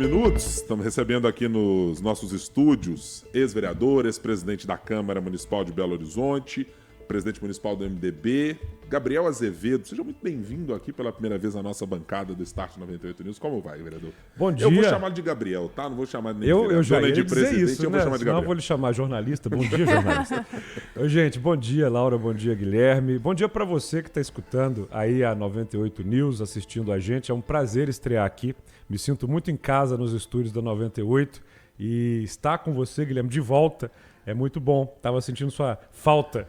Minutos, estamos recebendo aqui nos nossos estúdios ex-vereador, ex-presidente da Câmara Municipal de Belo Horizonte, presidente municipal do MDB, Gabriel Azevedo. Seja muito bem-vindo aqui pela primeira vez à nossa bancada do Start 98 News. Como vai, vereador? Bom dia. Eu vou chamar de Gabriel, tá? Não vou chamar nem eu já nem ia de dizer presidente, isso, eu vou né? chamar de Senão eu Gabriel. vou lhe chamar jornalista. Bom dia, jornalista. Oi, gente, bom dia, Laura, bom dia, Guilherme. Bom dia para você que está escutando aí a 98 News, assistindo a gente. É um prazer estrear aqui. Me sinto muito em casa nos estúdios da 98 e estar com você, Guilherme, de volta é muito bom. Estava sentindo sua falta.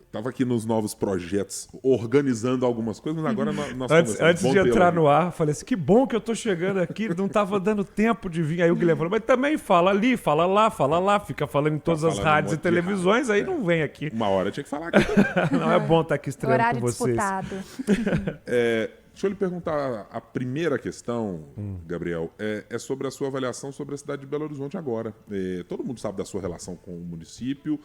Estava aqui nos novos projetos, organizando algumas coisas, mas agora nós Antes de entrar no ar, falei assim, que bom que eu tô chegando aqui, não tava dando tempo de vir. Aí o Guilherme falou, mas também fala ali, fala lá, fica falando em todas as rádios e televisões, aí não vem aqui. Uma hora tinha que falar aqui. Não, é bom estar aqui estreando Horário com vocês. disputado. Deixa eu lhe perguntar, a primeira questão, Gabriel, é sobre a sua avaliação sobre a cidade de Belo Horizonte agora. Todo mundo sabe da sua relação com o município,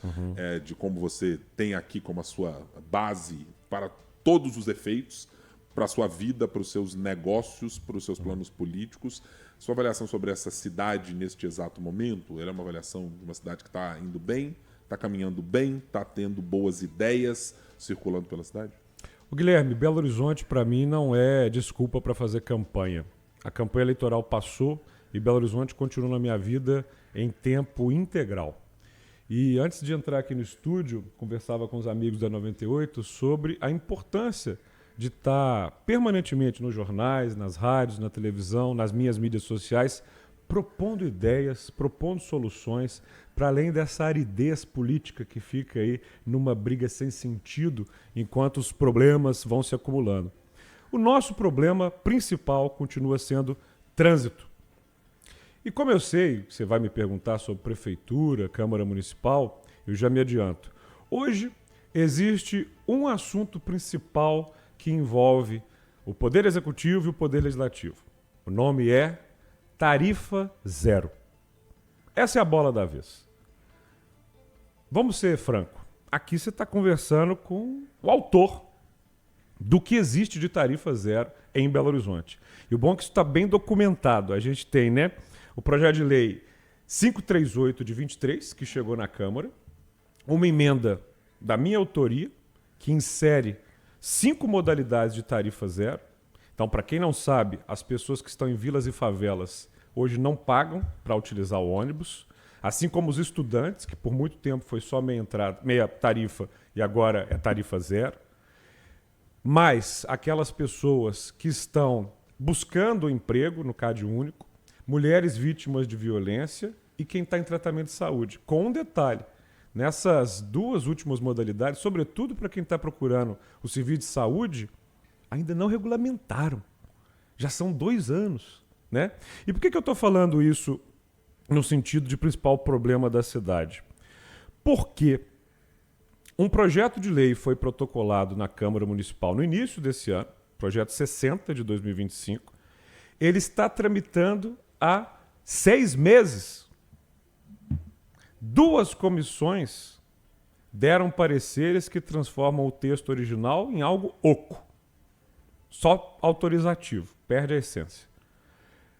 de como você tem aqui como a sua base para todos os efeitos, para a sua vida, para os seus negócios, para os seus planos políticos. Sua avaliação sobre essa cidade neste exato momento, ela é uma avaliação de uma cidade que está indo bem, está caminhando bem, está tendo boas ideias circulando pela cidade? O Guilherme, Belo Horizonte para mim não é desculpa para fazer campanha. A campanha eleitoral passou e Belo Horizonte continua na minha vida em tempo integral. E antes de entrar aqui no estúdio, conversava com os amigos da 98 sobre a importância de estar permanentemente nos jornais, nas rádios, na televisão, nas minhas mídias sociais, propondo ideias, propondo soluções, para além dessa aridez política que fica aí numa briga sem sentido, enquanto os problemas vão se acumulando. O nosso problema principal continua sendo trânsito. E como eu sei, você vai me perguntar sobre prefeitura, Câmara Municipal, eu já me adianto. Hoje existe um assunto principal que envolve o Poder Executivo e o Poder Legislativo. O nome é Tarifa Zero. Essa é a bola da vez. Vamos ser franco. Aqui você está conversando com o autor do que existe de tarifa zero em Belo Horizonte. E o bom é que isso está bem documentado. A gente tem, né, o projeto de lei 538 de 23, que chegou na Câmara, uma emenda da minha autoria, que insere 5 modalidades de tarifa zero. Então, para quem não sabe, as pessoas que estão em vilas e favelas hoje não pagam para utilizar o ônibus, assim como os estudantes, que por muito tempo foi só meia tarifa e agora é tarifa zero. Mas aquelas pessoas que estão buscando emprego no Cade Único, mulheres vítimas de violência e quem está em tratamento de saúde. Com um detalhe, nessas duas últimas modalidades, sobretudo para quem está procurando o serviço de saúde, ainda não regulamentaram. Já são 2 anos. Né? E por que eu estou falando isso no sentido de principal problema da cidade? Porque um projeto de lei foi protocolado na Câmara Municipal no início desse ano, projeto 60 de 2025. Ele está tramitando há 6 meses. 2 comissões deram pareceres que transformam o texto original em algo oco. Só autorizativo, perde a essência,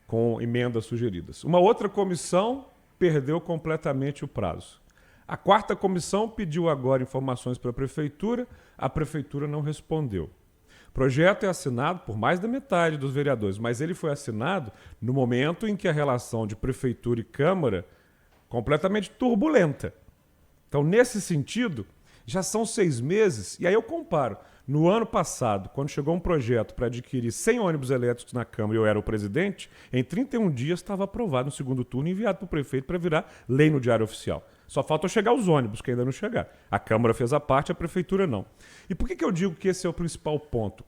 com emendas sugeridas. Uma outra comissão perdeu completamente o prazo. A 4ª comissão pediu agora informações para a prefeitura não respondeu. O projeto é assinado por mais da metade dos vereadores, mas ele foi assinado no momento em que a relação de prefeitura e Câmara completamente turbulenta. Então, nesse sentido, já são 6 meses, e aí eu comparo. No ano passado, quando chegou um projeto para adquirir 100 ônibus elétricos na Câmara e eu era o presidente, em 31 dias estava aprovado no segundo turno e enviado para o prefeito para virar lei no Diário Oficial. Só falta chegar os ônibus, que ainda não chegaram. A Câmara fez a parte, a Prefeitura não. E por que eu digo que esse é o principal ponto?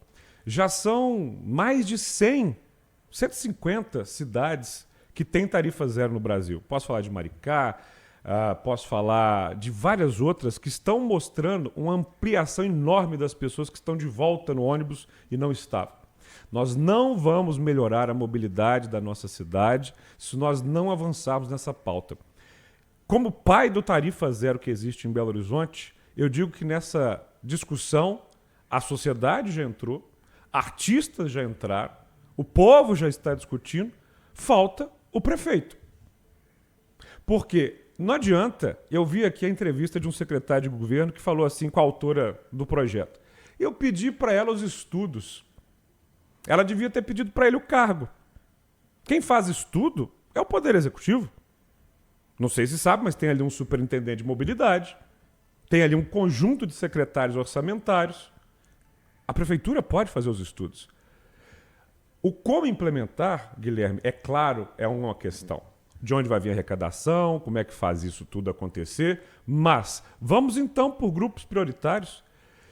Já são mais de 150 cidades que têm tarifa zero no Brasil. Posso falar de Maricá, posso falar de várias outras que estão mostrando uma ampliação enorme das pessoas que estão de volta no ônibus e não estavam. Nós não vamos melhorar a mobilidade da nossa cidade se nós não avançarmos nessa pauta. Como pai do tarifa zero que existe em Belo Horizonte, eu digo que nessa discussão a sociedade já entrou, artistas já entraram, o povo já está discutindo, falta O prefeito. Porque não adianta, eu vi aqui a entrevista de um secretário de governo que falou assim com a autora do projeto. Eu pedi para ela os estudos. Ela devia ter pedido para ele o cargo. Quem faz estudo é o Poder Executivo. Não sei se sabe, mas tem ali um superintendente de mobilidade, tem ali um conjunto de secretários orçamentários. A prefeitura pode fazer os estudos. O como implementar, Guilherme, é claro, é uma questão. De onde vai vir a arrecadação, como é que faz isso tudo acontecer. Mas vamos então por grupos prioritários.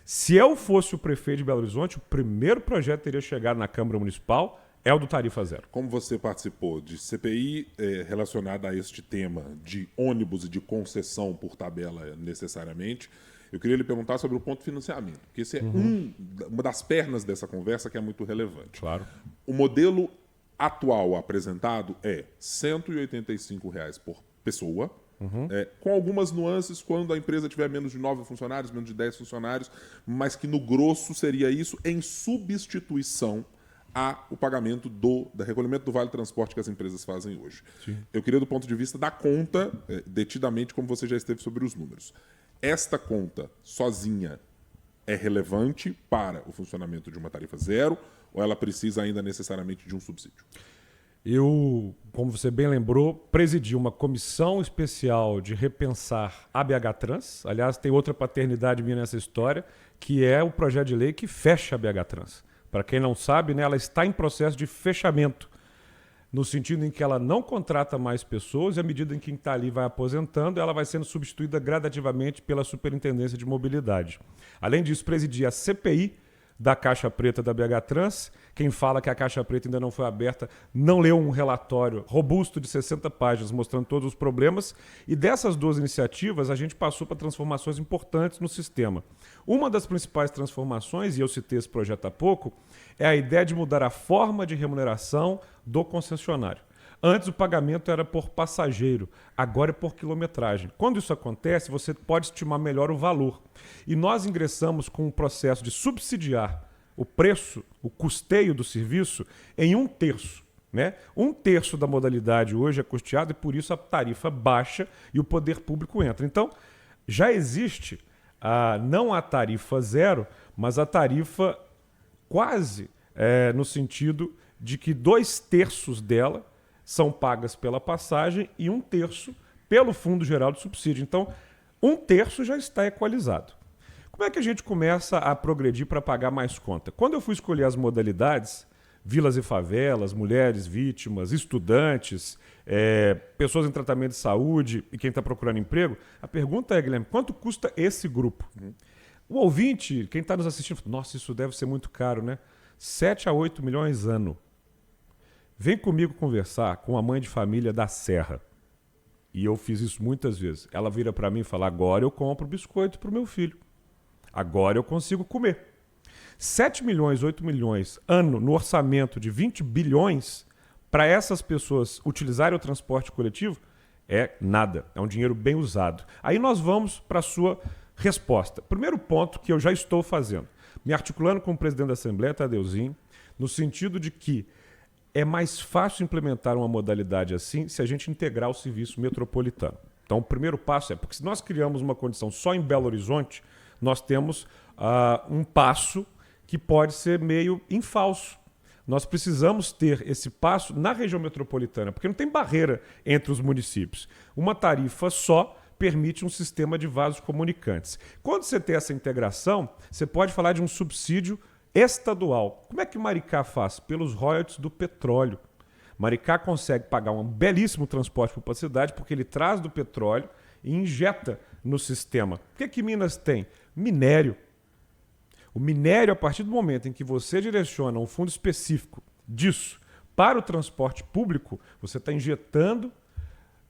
Se eu fosse o prefeito de Belo Horizonte, o primeiro projeto teria chegado na Câmara Municipal é o do Tarifa Zero. Como você participou de CPI relacionada a este tema de ônibus e de concessão por tabela necessariamente, eu queria lhe perguntar sobre o ponto de financiamento, porque esse é uma das pernas dessa conversa que é muito relevante. Claro. O modelo atual apresentado é R$ 185 por pessoa, com algumas nuances quando a empresa tiver menos de 9 funcionários, menos de 10 funcionários, mas que no grosso seria isso em substituição o pagamento do recolhimento do Vale Transporte que as empresas fazem hoje. Sim. Eu queria, do ponto de vista da conta, detidamente, como você já esteve sobre os números. Esta conta sozinha é relevante para o funcionamento de uma tarifa zero ou ela precisa ainda necessariamente de um subsídio? Eu, como você bem lembrou, presidi uma comissão especial de repensar a BH Trans. Aliás, tem outra paternidade minha nessa história, que é o projeto de lei que fecha a BH Trans. Para quem não sabe, né, ela está em processo de fechamento, no sentido em que ela não contrata mais pessoas e à medida em que quem está ali vai aposentando, ela vai sendo substituída gradativamente pela Superintendência de Mobilidade. Além disso, presidi a CPI da Caixa Preta da BH Trans. Quem fala que a Caixa Preta ainda não foi aberta não leu um relatório robusto de 60 páginas mostrando todos os problemas. E dessas duas iniciativas, a gente passou para transformações importantes no sistema. Uma das principais transformações, e eu citei esse projeto há pouco, é a ideia de mudar a forma de remuneração do concessionário. Antes o pagamento era por passageiro, agora é por quilometragem. Quando isso acontece, você pode estimar melhor o valor. E nós ingressamos com um processo de subsidiar o preço, o custeio do serviço, em 1/3. Né? 1/3 da modalidade hoje é custeado e por isso a tarifa baixa e o poder público entra. Então, já existe não a tarifa zero, mas a tarifa quase no sentido de que 2/3 dela são pagas pela passagem e 1/3 pelo Fundo Geral de Subsídio. Então, 1/3 já está equalizado. Como é que a gente começa a progredir para pagar mais conta? Quando eu fui escolher as modalidades, vilas e favelas, mulheres vítimas, estudantes, pessoas em tratamento de saúde e quem está procurando emprego, a pergunta é, Guilherme, quanto custa esse grupo? O ouvinte, quem está nos assistindo, nossa, isso deve ser muito caro, né? 7 a 8 milhões ano. Vem comigo conversar com a mãe de família da Serra. E eu fiz isso muitas vezes. Ela vira para mim e fala, agora eu compro biscoito para o meu filho. Agora eu consigo comer. 7 milhões, 8 milhões ano no orçamento de 20 bilhões para essas pessoas utilizarem o transporte coletivo é nada. É um dinheiro bem usado. Aí nós vamos para a sua resposta. Primeiro ponto que eu já estou fazendo. Me articulando com o presidente da Assembleia, Tadeuzinho, no sentido de que é mais fácil implementar uma modalidade assim se a gente integrar o serviço metropolitano. Então, o primeiro passo porque se nós criamos uma condição só em Belo Horizonte, nós temos um passo que pode ser meio infalso. Nós precisamos ter esse passo na região metropolitana, porque não tem barreira entre os municípios. Uma tarifa só permite um sistema de vasos comunicantes. Quando você tem essa integração, você pode falar de um subsídio estadual. Como é que Maricá faz? Pelos royalties do petróleo. Maricá consegue pagar um belíssimo transporte para a cidade porque ele traz do petróleo e injeta no sistema. O que Minas tem? Minério. O minério, a partir do momento em que você direciona um fundo específico disso para o transporte público, você está injetando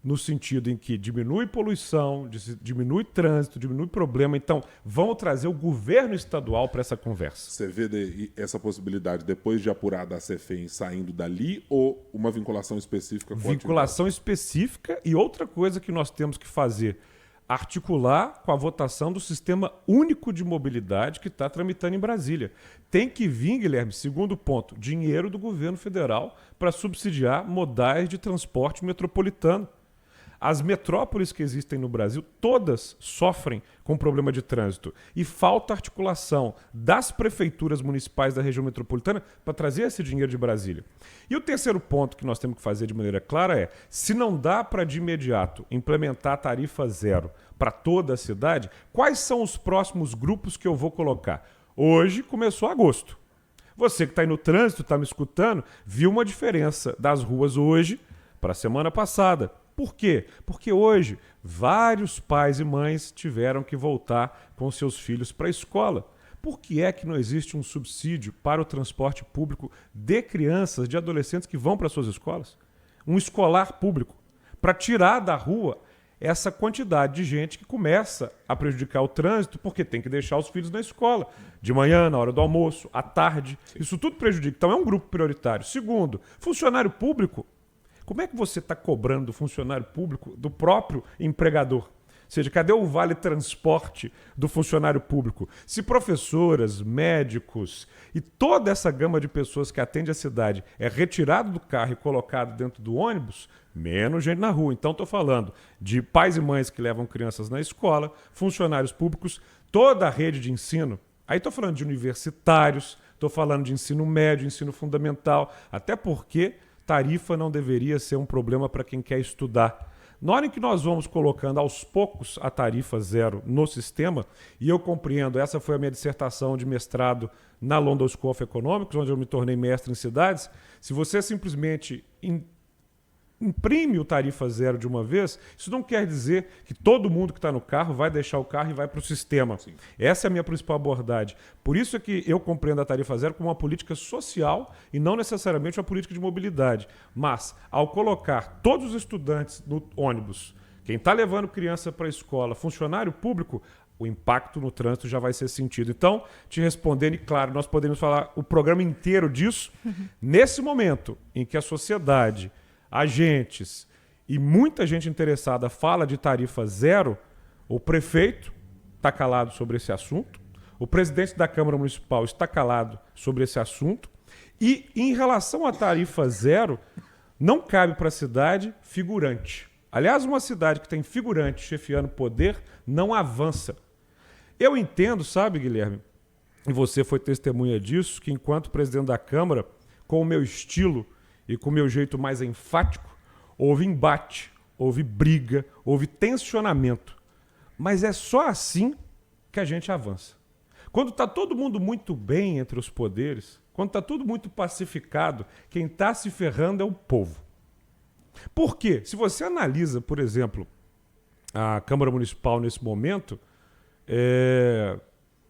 no sentido em que diminui poluição, diminui trânsito, diminui problema. Então, vamos trazer o governo estadual para essa conversa. Você vê essa possibilidade depois de apurar da CEFEM saindo dali ou uma vinculação específica com a vinculação específica e outra coisa que nós temos que fazer articular com a votação do Sistema Único de Mobilidade que está tramitando em Brasília. Tem que vir, Guilherme, segundo ponto, dinheiro do governo federal para subsidiar modais de transporte metropolitano. As metrópoles que existem no Brasil, todas sofrem com problema de trânsito e falta articulação das prefeituras municipais da região metropolitana para trazer esse dinheiro de Brasília. E o terceiro ponto que nós temos que fazer de maneira clara é, se não dá para de imediato implementar a tarifa zero para toda a cidade, quais são os próximos grupos que eu vou colocar? Hoje começou agosto. Você que está aí no trânsito, está me escutando, viu uma diferença das ruas hoje para a semana passada. Por quê? Porque hoje vários pais e mães tiveram que voltar com seus filhos para a escola. Por que é que não existe um subsídio para o transporte público de crianças, de adolescentes que vão para suas escolas? Um escolar público, para tirar da rua essa quantidade de gente que começa a prejudicar o trânsito porque tem que deixar os filhos na escola, de manhã, na hora do almoço, à tarde. Isso tudo prejudica. Então é um grupo prioritário. Segundo, funcionário público. Como é que você está cobrando do funcionário público, do próprio empregador? Ou seja, cadê o vale transporte do funcionário público? Se professoras, médicos e toda essa gama de pessoas que atende a cidade é retirado do carro e colocado dentro do ônibus, menos gente na rua. Então estou falando de pais e mães que levam crianças na escola, funcionários públicos, toda a rede de ensino. Aí estou falando de universitários, estou falando de ensino médio, ensino fundamental, até porque tarifa não deveria ser um problema para quem quer estudar. Na hora em que nós vamos colocando aos poucos a tarifa zero no sistema, e eu compreendo, essa foi a minha dissertação de mestrado na London School of Economics, onde eu me tornei mestre em cidades, se você simplesmente imprime o tarifa zero de uma vez, isso não quer dizer que todo mundo que está no carro vai deixar o carro e vai para o sistema. Sim. Essa é a minha principal abordagem. Por isso é que eu compreendo a tarifa zero como uma política social e não necessariamente uma política de mobilidade. Mas, ao colocar todos os estudantes no ônibus, quem está levando criança para a escola, funcionário público, o impacto no trânsito já vai ser sentido. Então, te respondendo, e claro, nós podemos falar o programa inteiro disso, nesse momento em que a sociedade, agentes e muita gente interessada fala de tarifa zero, o prefeito está calado sobre esse assunto, o presidente da Câmara Municipal está calado sobre esse assunto e, em relação à tarifa zero, não cabe para a cidade figurante. Aliás, uma cidade que tem figurante chefiando poder não avança. Eu entendo, sabe, Guilherme, e você foi testemunha disso, que enquanto presidente da Câmara, com o meu estilo e com o meu jeito mais enfático, houve embate, houve briga, houve tensionamento. Mas é só assim que a gente avança. Quando está todo mundo muito bem entre os poderes, quando está tudo muito pacificado, quem está se ferrando é o povo. Por quê? Se você analisa, por exemplo, a Câmara Municipal nesse momento,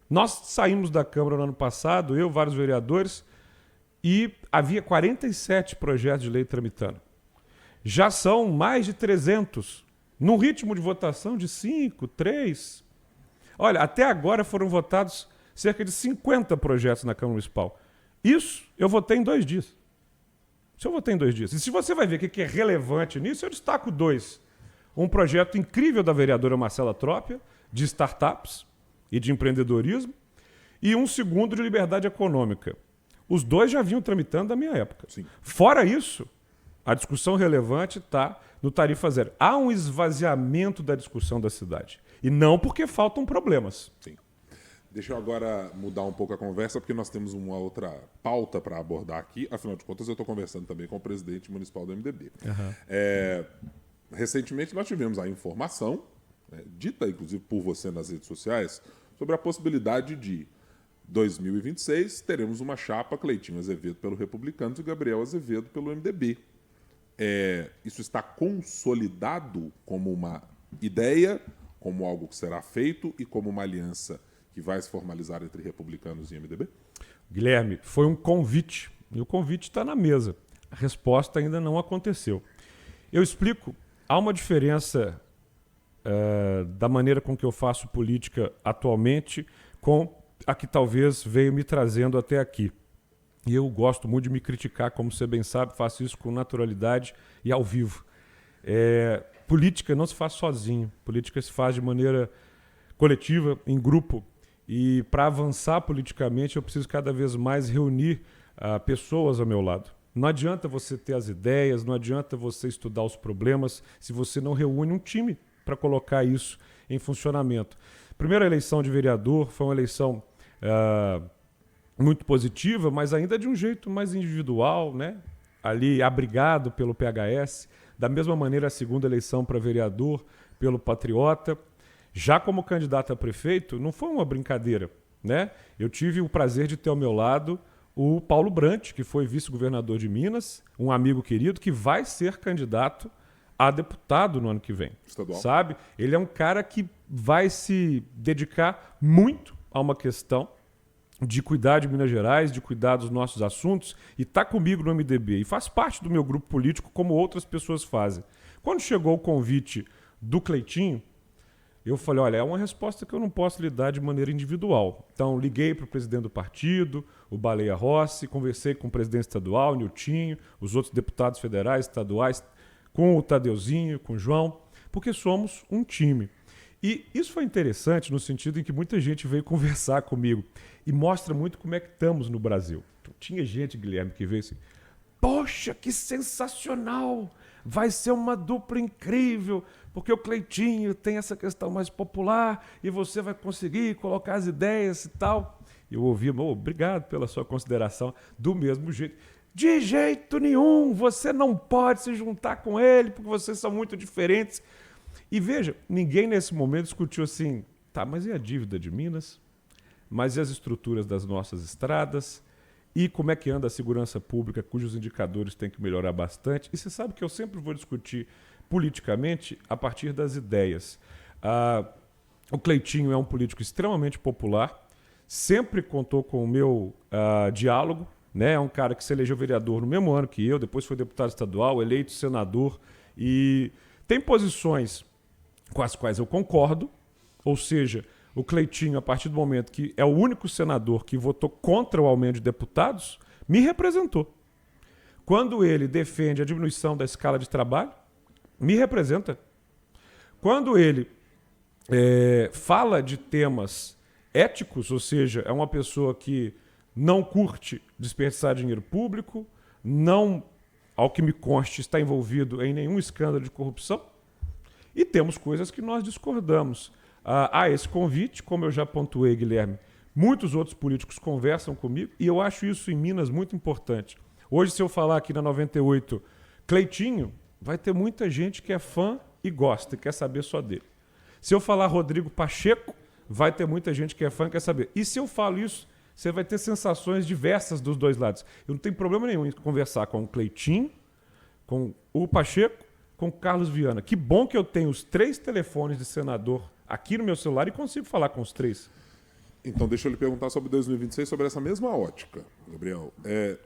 nós saímos da Câmara no ano passado, eu, vários vereadores, e havia 47 projetos de lei tramitando. Já são mais de 300, num ritmo de votação de 5, 3. Olha, até agora foram votados cerca de 50 projetos na Câmara Municipal. Isso eu votei em 2 dias. Isso eu votei em 2 dias. E se você vai ver o que é relevante nisso, eu destaco 2. Um projeto incrível da vereadora Marcela Trópia, de startups e de empreendedorismo, e um segundo de liberdade econômica. Os 2 já vinham tramitando da minha época. Sim. Fora isso, a discussão relevante está no tarifa zero. Há um esvaziamento da discussão da cidade. E não porque faltam problemas. Sim. Deixa eu agora mudar um pouco a conversa, porque nós temos uma outra pauta para abordar aqui. Afinal de contas, eu estou conversando também com o presidente municipal do MDB. Uhum. Recentemente, nós tivemos a informação, dita inclusive por você nas redes sociais, sobre a possibilidade de 2026 teremos uma chapa Cleitinho Azevedo pelo Republicanos e Gabriel Azevedo pelo MDB. Isso está consolidado como uma ideia, como algo que será feito e como uma aliança que vai se formalizar entre Republicanos e MDB? Guilherme, foi um convite e o convite está na mesa. A resposta ainda não aconteceu. Eu explico. Há uma diferença da maneira com que eu faço política atualmente com a que talvez veio me trazendo até aqui. E eu gosto muito de me criticar, como você bem sabe, faço isso com naturalidade e ao vivo. política não se faz sozinho. Política se faz de maneira coletiva, em grupo. E para avançar politicamente, eu preciso cada vez mais reunir pessoas ao meu lado. Não adianta você ter as ideias, não adianta você estudar os problemas se você não reúne um time para colocar isso em funcionamento. Primeira eleição de vereador foi uma eleição muito positiva, mas ainda de um jeito mais individual, né? Ali abrigado pelo PHS. Da mesma maneira, a segunda eleição para vereador pelo Patriota. Já como candidato a prefeito, não foi uma brincadeira, né? Eu tive o prazer de ter ao meu lado o Paulo Brant, que foi vice-governador de Minas, um amigo querido que vai ser candidato a deputado no ano que vem. Estadual. Sabe? Ele é um cara que vai se dedicar muito a uma questão de cuidar de Minas Gerais, de cuidar dos nossos assuntos, e está comigo no MDB. E faz parte do meu grupo político, como outras pessoas fazem. Quando chegou o convite do Cleitinho, eu falei, olha, é uma resposta que eu não posso lhe dar de maneira individual. Então, liguei para o presidente do partido, o Baleia Rossi, conversei com o presidente estadual, o Niltinho, os outros deputados federais, estaduais, com o Tadeuzinho, com o João, porque somos um time. E isso foi interessante no sentido em que muita gente veio conversar comigo e mostra muito como é que estamos no Brasil. Então, tinha gente, Guilherme, que veio assim, poxa, que sensacional! Vai ser uma dupla incrível, porque o Cleitinho tem essa questão mais popular e você vai conseguir colocar as ideias e tal. Eu ouvi, obrigado pela sua consideração, do mesmo jeito. De jeito nenhum, você não pode se juntar com ele, porque vocês são muito diferentes. E veja, ninguém nesse momento discutiu assim, tá, mas e a dívida de Minas? Mas e as estruturas das nossas estradas? E como é que anda a segurança pública, cujos indicadores têm que melhorar bastante? E você sabe que eu sempre vou discutir politicamente a partir das ideias. O Cleitinho é um político extremamente popular, sempre contou com o meu diálogo, né? É um cara que se elegeu vereador no mesmo ano que eu, depois foi deputado estadual, eleito senador, e tem posições com as quais eu concordo, ou seja, o Cleitinho, a partir do momento que é o único senador que votou contra o aumento de deputados, me representou. Quando ele defende a diminuição da escala de trabalho, me representa. Quando ele fala de temas éticos, ou seja, é uma pessoa que não curte desperdiçar dinheiro público, não, ao que me conste, está envolvido em nenhum escândalo de corrupção, e temos coisas que nós discordamos. Há esse convite, como eu já pontuei, Guilherme, muitos outros políticos conversam comigo e eu acho isso em Minas muito importante. Hoje, se eu falar aqui na 98, Cleitinho, vai ter muita gente que é fã e gosta e quer saber só dele. Se eu falar Rodrigo Pacheco, vai ter muita gente que é fã e quer saber. E se eu falo isso, você vai ter sensações diversas dos dois lados. Eu não tenho problema nenhum em conversar com o Cleitinho, com o Pacheco, com o Carlos Viana. Que bom que eu tenho os 3 telefones de senador aqui no meu celular e consigo falar com os 3. Então, deixa eu lhe perguntar sobre 2026, sobre essa mesma ótica, Gabriel.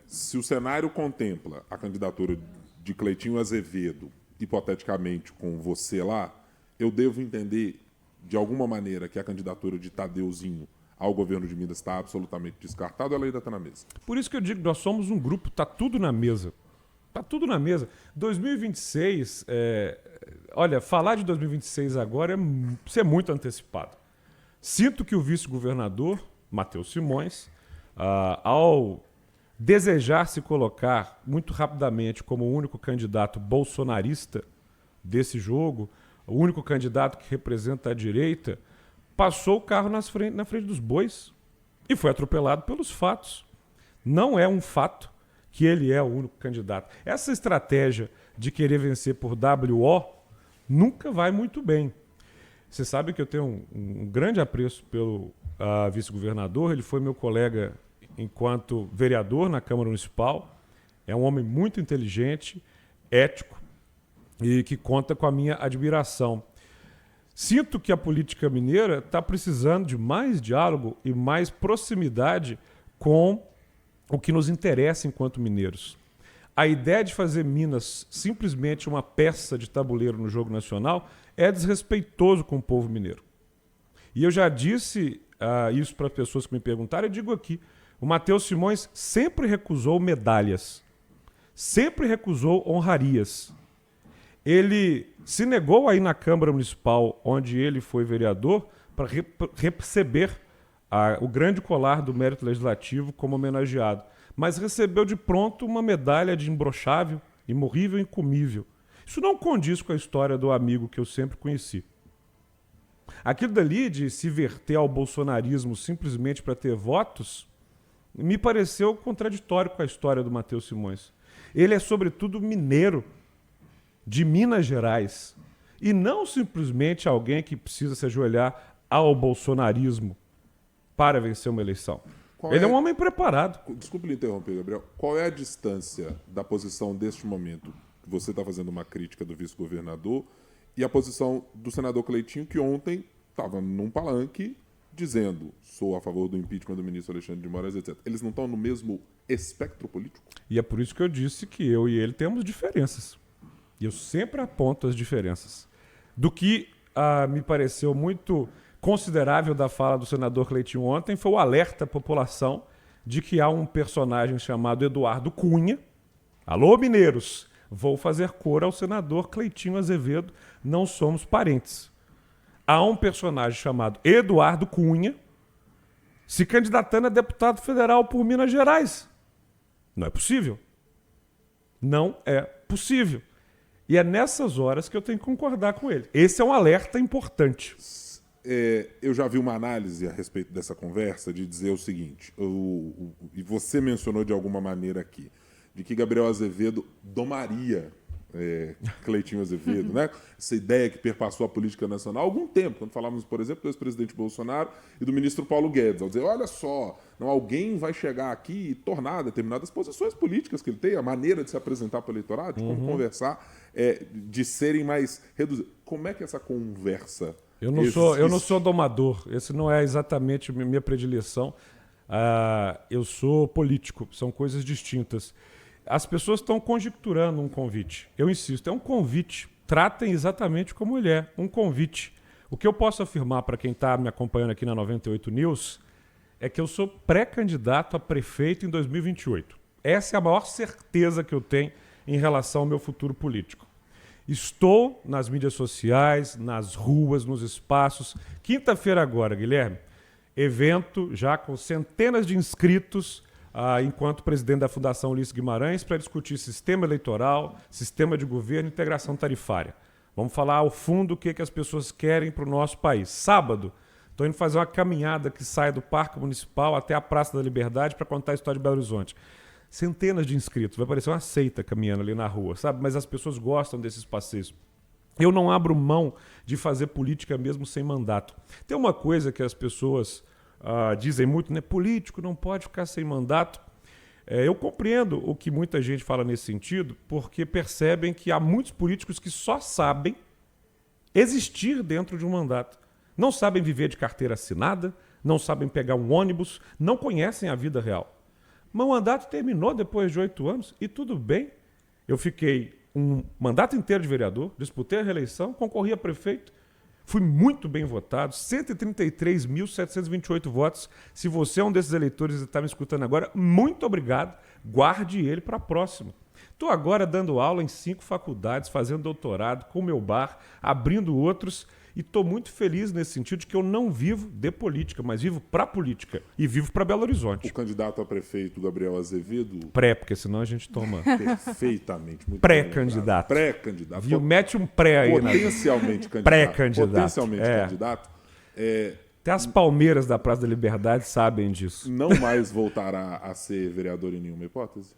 Se o cenário contempla a candidatura de Cleitinho Azevedo, hipoteticamente com você lá, eu devo entender, de alguma maneira, que a candidatura de Tadeuzinho ao governo de Minas está absolutamente descartada ou ela ainda está na mesa? Por isso que eu digo que nós somos um grupo, está tudo na mesa. Está tudo na mesa. 2026, olha, falar de 2026 agora é ser muito antecipado. Sinto que o vice-governador, Matheus Simões, ao desejar se colocar muito rapidamente como o único candidato bolsonarista desse jogo, o único candidato que representa a direita, passou o carro na frente dos bois e foi atropelado pelos fatos. Não é um fato que ele é o único candidato. Essa estratégia de querer vencer por WO nunca vai muito bem. Você sabe que eu tenho um grande apreço pelo vice-governador, ele foi meu colega enquanto vereador na Câmara Municipal, é um homem muito inteligente, ético e que conta com a minha admiração. Sinto que a política mineira está precisando de mais diálogo e mais proximidade com o que nos interessa enquanto mineiros. A ideia de fazer Minas simplesmente uma peça de tabuleiro no jogo nacional é desrespeitoso com o povo mineiro. E eu já disse isso para as pessoas que me perguntaram, eu digo aqui, o Matheus Simões sempre recusou medalhas, sempre recusou honrarias. ele se negou a ir na Câmara Municipal, onde ele foi vereador, para receber o grande colar do mérito legislativo como homenageado. Mas recebeu de pronto uma medalha de imbrochável, imorrível e incomível. Isso não condiz com a história do amigo que eu sempre conheci. Aquilo dali de se verter ao bolsonarismo simplesmente para ter votos, me pareceu contraditório com a história do Matheus Simões. Ele é, sobretudo, mineiro de Minas Gerais e não simplesmente alguém que precisa se ajoelhar ao bolsonarismo para vencer uma eleição. Ele é um homem preparado. Desculpe lhe interromper, Gabriel. Qual é a distância da posição deste momento que você está fazendo uma crítica do vice-governador e a posição do senador Cleitinho, que ontem estava num palanque dizendo: sou a favor do impeachment do ministro Alexandre de Moraes, etc. Eles não estão no mesmo espectro político? E é por isso que eu disse que eu e ele temos diferenças. E eu sempre aponto as diferenças. Do que me pareceu muito considerável da fala do senador Cleitinho ontem foi o alerta à população de que há um personagem chamado Eduardo Cunha. Alô, mineiros! Vou fazer cor ao senador Cleitinho Azevedo, não somos parentes. Há um personagem chamado Eduardo Cunha se candidatando a deputado federal por Minas Gerais. Não é possível. Não é possível. E é nessas horas que eu tenho que concordar com ele. Esse é um alerta importante. Eu já vi uma análise a respeito dessa conversa de dizer o seguinte, e você mencionou de alguma maneira aqui, de que Gabriel Azevedo domaria Cleitinho Azevedo, né? Essa ideia que perpassou a política nacional há algum tempo, quando falávamos, por exemplo, do ex-presidente Bolsonaro e do ministro Paulo Guedes, ao dizer, olha só, não, alguém vai chegar aqui e tornar determinadas posições políticas que ele tem, a maneira de se apresentar para o eleitorado, de como conversar, de serem mais reduzidos. Como é que essa conversa... Eu não sou domador, esse não é exatamente minha predileção. Eu sou político, são coisas distintas. As pessoas estão conjecturando um convite. Eu insisto, é um convite. Tratem exatamente como ele é, um convite. O que eu posso afirmar para quem está me acompanhando aqui na 98 News é que eu sou pré-candidato a prefeito em 2028. Essa é a maior certeza que eu tenho em relação ao meu futuro político. Estou nas mídias sociais, nas ruas, nos espaços. Quinta-feira agora, Guilherme, evento já com centenas de inscritos enquanto presidente da Fundação Ulisses Guimarães para discutir sistema eleitoral, sistema de governo e integração tarifária. Vamos falar ao fundo o que as pessoas querem para o nosso país. Sábado, estou indo fazer uma caminhada que sai do Parque Municipal até a Praça da Liberdade para contar a história de Belo Horizonte. Centenas de inscritos, vai parecer uma seita caminhando ali na rua, sabe? Mas as pessoas gostam desses passeios. Eu não abro mão de fazer política mesmo sem mandato. Tem uma coisa que as pessoas dizem muito, né? Político não pode ficar sem mandato. Eu compreendo o que muita gente fala nesse sentido, porque percebem que há muitos políticos que só sabem existir dentro de um mandato. Não sabem viver de carteira assinada, não sabem pegar um ônibus, não conhecem a vida real. Meu mandato terminou depois de 8 anos e tudo bem. Eu fiquei um mandato inteiro de vereador, disputei a reeleição, concorri a prefeito, fui muito bem votado, 133.728 votos. Se você é um desses eleitores e está me escutando agora, muito obrigado, guarde ele para a próxima. Estou agora dando aula em 5 faculdades, fazendo doutorado com o meu bar, abrindo outros. E estou muito feliz nesse sentido de que eu não vivo de política, mas vivo para política. E vivo para Belo Horizonte. O candidato a prefeito, Gabriel Azevedo... Porque senão a gente toma... Perfeitamente. Muito pré-candidato. Pré-candidato. Viu? Mete um pré aí. Potencialmente candidato. Pré-candidato. Potencialmente candidato. Até as palmeiras da Praça da Liberdade sabem disso. Não mais voltará a ser vereador em nenhuma hipótese?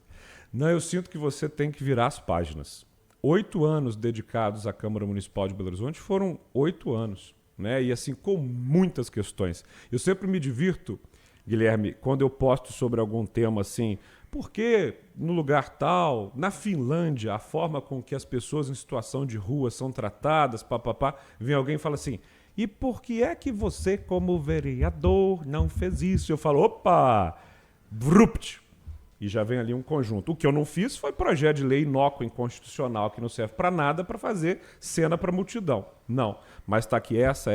Não, eu sinto que você tem que virar as páginas. 8 anos dedicados à Câmara Municipal de Belo Horizonte foram 8 anos, né? E assim, com muitas questões. Eu sempre me divirto, Guilherme, quando eu posto sobre algum tema assim, por que no lugar tal, na Finlândia, a forma com que as pessoas em situação de rua são tratadas, papapá, vem alguém e fala assim, e por que é que você, como vereador, não fez isso? Eu falo, opa, brupt. E já vem ali um conjunto. O que eu não fiz foi projeto de lei inócuo, inconstitucional, que não serve para nada, para fazer cena para multidão. Não. Mas está aqui essa.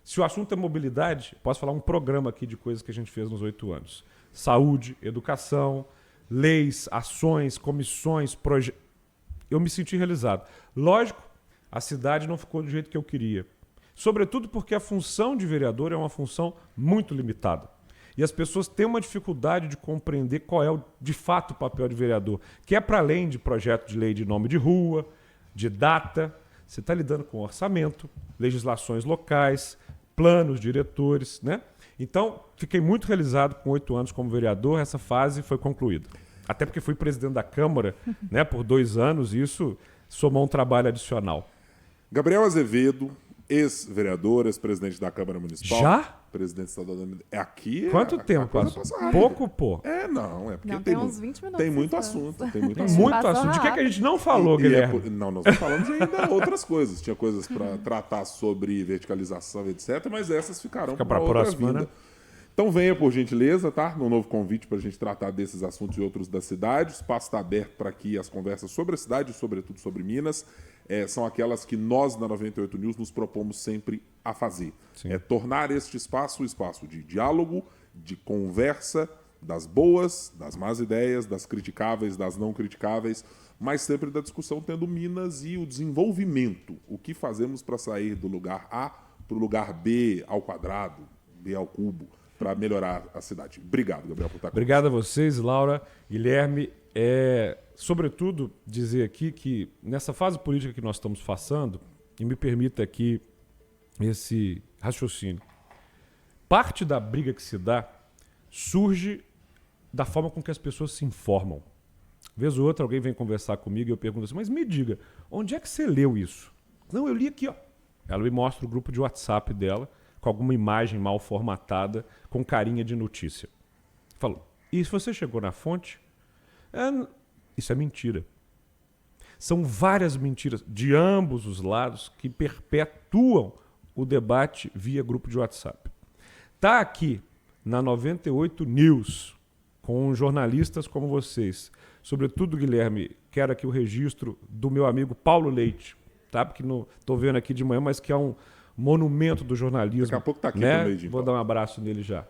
Se o assunto é mobilidade, posso falar um programa aqui de coisas que a gente fez nos 8 anos. Saúde, educação, leis, ações, comissões, projetos. eu me senti realizado. Lógico, a cidade não ficou do jeito que eu queria. Sobretudo porque a função de vereador é uma função muito limitada. E as pessoas têm uma dificuldade de compreender qual é, de fato, o papel de vereador, que é para além de projeto de lei de nome de rua, de data. Você está lidando com orçamento, legislações locais, planos, diretores, né? Então, fiquei muito realizado com 8 anos como vereador. Essa fase foi concluída. Até porque fui presidente da Câmara, né, por 2 anos, e isso somou um trabalho adicional. Gabriel Azevedo, ex-vereador, ex-presidente da Câmara Municipal. Já? Presidente estadual da... É aqui... Quanto tempo passou? Pouco, pô. Não, é porque não, tem uns 20 minutos. Tem muito assunto. Tem muito assunto. De que a gente não falou, Guilherme? Não, nós não falamos ainda outras coisas. Tinha coisas para tratar sobre verticalização, etc. Mas essas ficarão para outra próxima, vinda. Né? Então venha, por gentileza, tá? No novo convite para a gente tratar desses assuntos e outros da cidade. O espaço está aberto para que as conversas sobre a cidade e, sobretudo, sobre Minas, são aquelas que nós, na 98 News, nos propomos sempre a fazer. Sim. É tornar este espaço um espaço de diálogo, de conversa, das boas, das más ideias, das criticáveis, das não criticáveis, mas sempre da discussão tendo Minas e o desenvolvimento. O que fazemos para sair do lugar A para o lugar B ao quadrado, B ao cubo, para melhorar a cidade. Obrigado, Gabriel, por estar conosco. Obrigado a vocês, Laura, Guilherme. Sobretudo, dizer aqui que nessa fase política que nós estamos passando, e me permita aqui esse raciocínio, parte da briga que se dá surge da forma com que as pessoas se informam. Vez ou outra alguém vem conversar comigo e eu pergunto assim, mas me diga, onde é que você leu isso? Não, eu li aqui, ó. Ela me mostra o grupo de WhatsApp dela, com alguma imagem mal formatada, com carinha de notícia. Falou, e se você chegou na fonte? Isso é mentira. São várias mentiras de ambos os lados que perpetuam o debate via grupo de WhatsApp. Está aqui na 98 News, com jornalistas como vocês. Sobretudo, Guilherme, quero aqui o registro do meu amigo Paulo Leite, tá? Porque não estou vendo aqui de manhã, mas que é um monumento do jornalismo. Daqui a pouco está aqui né? também, Jim. Vou dar um abraço nele já.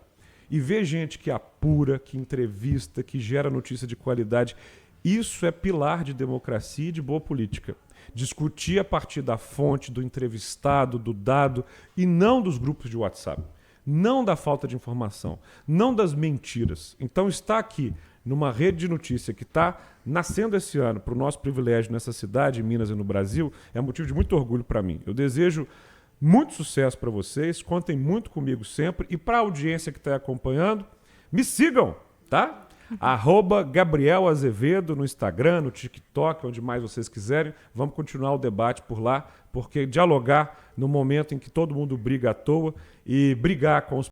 E ver gente que apura, que entrevista, que gera notícia de qualidade. Isso é pilar de democracia e de boa política. Discutir a partir da fonte, do entrevistado, do dado, e não dos grupos de WhatsApp. Não da falta de informação, não das mentiras. Então está aqui, numa rede de notícia que está nascendo esse ano, para o nosso privilégio nessa cidade, em Minas e no Brasil, é motivo de muito orgulho para mim. Eu desejo muito sucesso para vocês, contem muito comigo sempre, e para a audiência que está acompanhando, me sigam, tá? @Gabriel Azevedo no Instagram, no TikTok, onde mais vocês quiserem. Vamos continuar o debate por lá, porque dialogar no momento em que todo mundo briga à toa e brigar com os